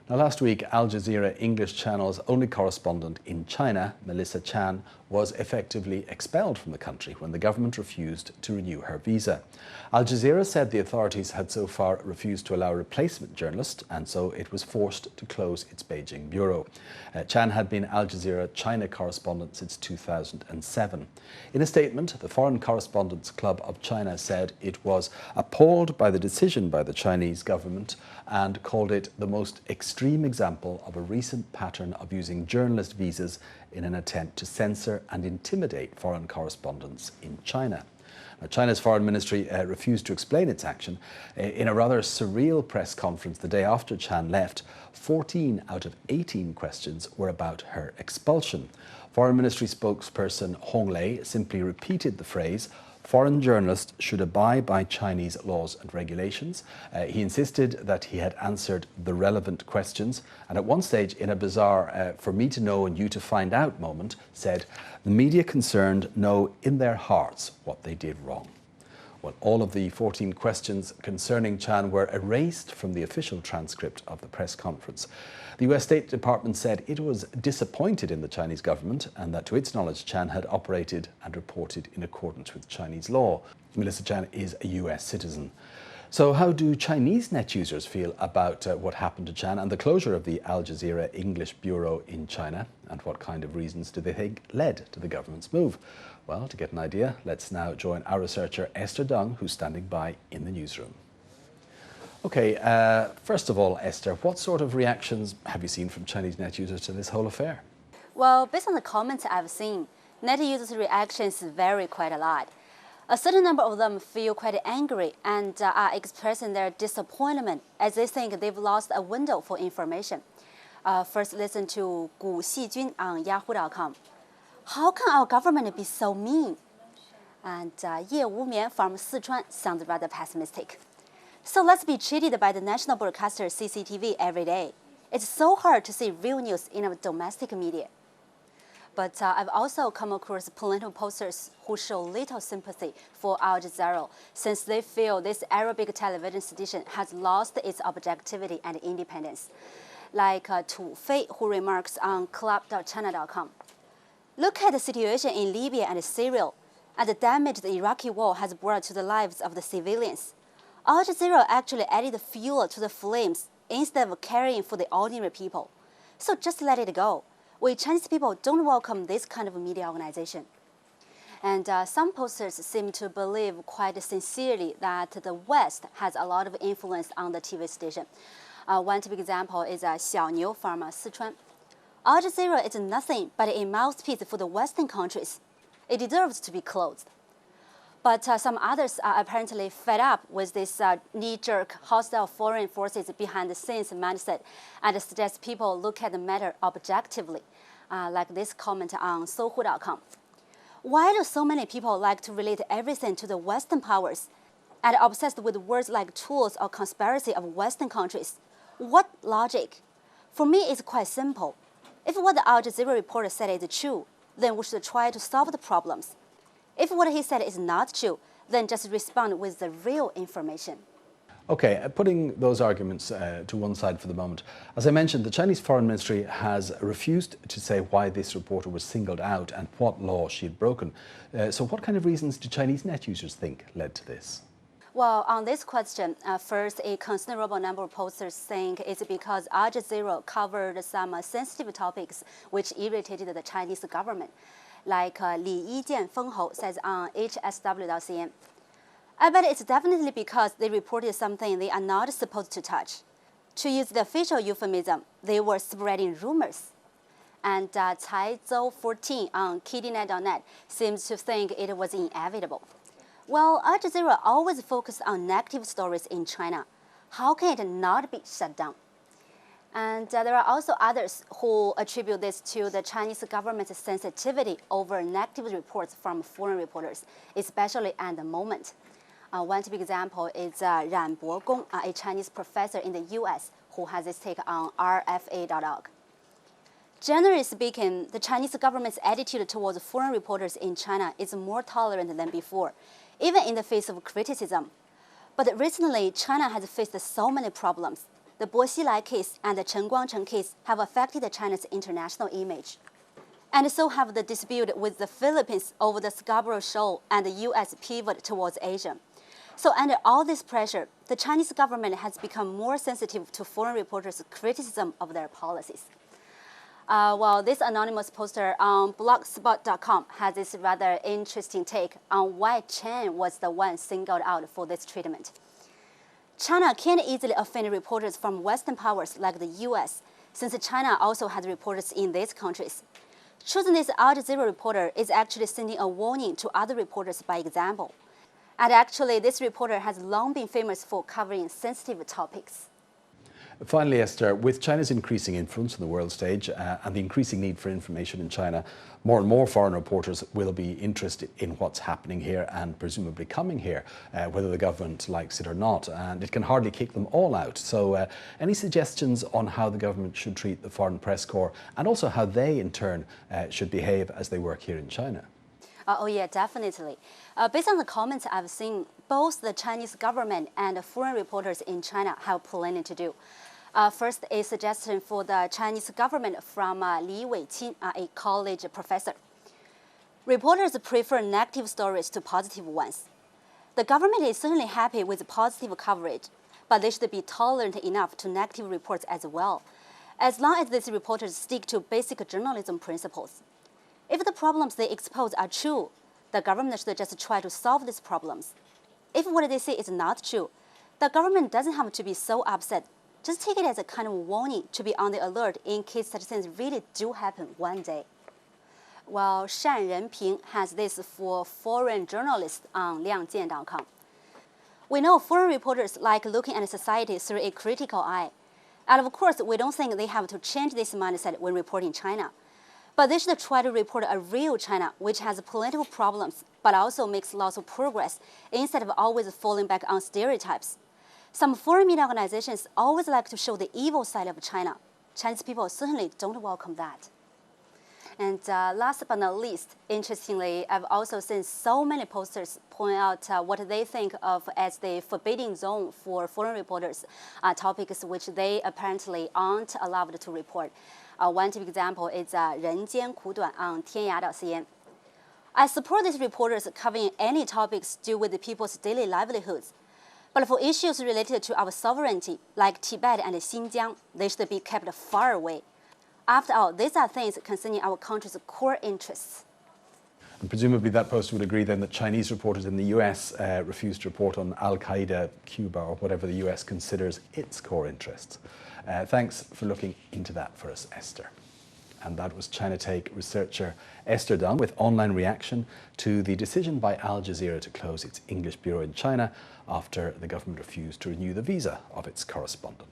Now, last week, Al-Jazeera English Channel's only correspondent in China, Melissa Chan, was effectively expelled from the country when the government refused to renew her visa. Al-Jazeera said the authorities had so far refused to allow a replacement journalist, and so it was forced to close its Beijing bureau. Chan had been Al-Jazeera China correspondent since 2007. In a statement, the Foreign Correspondents Club of China said it was appalled by the decision by the Chinese government and called it the most extreme example of a recent pattern of using journalist visas in an attempt to censor and intimidate foreign correspondents in China. Now, China's foreign ministry refused to explain its action. In a rather surreal press conference the day after Chan left, 14 out of 18 questions were about her expulsion. Foreign Ministry spokesperson Hong Lei simply repeated the phrase, "Foreign journalists should abide by Chinese laws and regulations." He insisted that he had answered the relevant questions, and at one stage, in a bizarre for me to know and you to find out moment, said, "The media concerned know in their hearts what they did wrong." Well, all of the 14 questions concerning Chan were erased from the official transcript of the press conference. The US State Department said it was disappointed in the Chinese government and that to its knowledge Chan had operated and reported in accordance with Chinese law. Melissa Chan is a US citizen. So how do Chinese net users feel about what happened to Chan and the closure of the Al Jazeera English bureau in China? And what kind of reasons do they think led to the government's move? Well, to get an idea, let's now join our researcher Esther Dung, who's standing by in the newsroom. Okay, first of all, Esther, what sort of reactions have you seen from Chinese net users to this whole affair? Well, based on the comments I've seen, net users' reactions vary quite a lot. A certain number of them feel quite angry and are expressing their disappointment as they think they've lost a window for information. First, listen to Gu Xijun on Yahoo.com. How can our government be so mean? And Ye Wumian from Sichuan sounds rather pessimistic. So let's be treated by the national broadcaster CCTV every day. It's so hard to see real news in a domestic media. But I've also come across plenty of posters who show little sympathy for Al Jazeera since they feel this Arabic television station has lost its objectivity and independence. Like Tu Fei, who remarks on club.china.com. Look at the situation in Libya and Syria and the damage the Iraqi war has brought to the lives of the civilians. Al Jazeera actually added fuel to the flames instead of caring for the ordinary people. So just let it go. We Chinese people don't welcome this kind of media organization. And some posters seem to believe quite sincerely that the West has a lot of influence on the TV station. One typical example is Xiao Niu from Sichuan. Al Jazeera is nothing but a mouthpiece for the Western countries. It deserves to be closed. But some others are apparently fed up with this knee-jerk hostile foreign forces behind the scenes mindset and suggest people look at the matter objectively, like this comment on Sohu.com. Why do so many people like to relate everything to the Western powers and obsessed with words like tools or conspiracy of Western countries? What logic? For me, it's quite simple. If what the Al Jazeera reporter said is true, then we should try to solve the problems. If what he said is not true, then just respond with the real information. Okay, putting those arguments to one side for the moment. As I mentioned, the Chinese Foreign Ministry has refused to say why this reporter was singled out and what law she had broken. So what kind of reasons do Chinese net users think led to this? Well, on this question, first, a considerable number of posters think it's because Al Jazeera covered some sensitive topics which irritated the Chinese government. Like Li Yijian Fenghou says on hsw.cn. I bet it's definitely because they reported something they are not supposed to touch. To use the official euphemism, they were spreading rumors. And Cai Zhou 14 on kidnet.net seems to think it was inevitable. Well, Al Jazeera always focused on negative stories in China. How can it not be shut down? And there are also others who attribute this to the Chinese government's sensitivity over negative reports from foreign reporters, especially at the moment. One typical example is Ran Bogong, a Chinese professor in the US who has this take on rfa.org. Generally speaking, the Chinese government's attitude towards foreign reporters in China is more tolerant than before, even in the face of criticism. But recently, China has faced so many problems. the Bo Xilai case and the Chen Guangcheng case have affected China's international image. And so have the dispute with the Philippines over the Scarborough Shoal and the U.S. pivot towards Asia. So under all this pressure, the Chinese government has become more sensitive to foreign reporters' criticism of their policies. Well, this anonymous poster on blogspot.com has this rather interesting take on why Chen was the one singled out for this treatment. China can't easily offend reporters from Western powers like the U.S., since China also has reporters in these countries. Choosing this Al-Jazeera reporter is actually sending a warning to other reporters by example. And actually, this reporter has long been famous for covering sensitive topics. Finally, Esther, with China's increasing influence on the world stage and the increasing need for information in China, more and more foreign reporters will be interested in what's happening here and presumably coming here, whether the government likes it or not, and it can hardly kick them all out. So any suggestions on how the government should treat the Foreign Press Corps and also how they in turn should behave as they work here in China? Oh yeah, definitely. Based on the comments I've seen, both the Chinese government and the foreign reporters in China have plenty to do. First, a suggestion for the Chinese government from Li Weiqin, a college professor. Reporters prefer negative stories to positive ones. The government is certainly happy with positive coverage, but they should be tolerant enough to negative reports as well, as long as these reporters stick to basic journalism principles. If the problems they expose are true, the government should just try to solve these problems. If what they say is not true, the government doesn't have to be so upset. Just take it as a kind of warning to be on the alert in case such things really do happen one day. Well, Shan Renping has this for foreign journalists on liangjian.com. We know foreign reporters like looking at society through a critical eye. And of course, we don't think they have to change this mindset when reporting China. But they should try to report a real China, which has plenty of problems, but also makes lots of progress, instead of always falling back on stereotypes. Some foreign media organizations always like to show the evil side of China. Chinese people certainly don't welcome that. And last but not least, interestingly, I've also seen so many posters point out what they think of as the forbidden zone for foreign reporters, topics which they apparently aren't allowed to report. One typical example is 人间苦短 on 天涯岛 CN. I support these reporters covering any topics to do with the people's daily livelihoods. But for issues related to our sovereignty, like Tibet and Xinjiang, they should be kept far away. After all, these are things concerning our country's core interests. And presumably that poster would agree then that Chinese reporters in the US refuse to report on Al-Qaeda, Cuba, or whatever the US considers its core interests. Thanks for looking into that for us, Esther. And that was China Take researcher Esther Dunn with online reaction to the decision by Al Jazeera to close its English bureau in China after the government refused to renew the visa of its correspondent.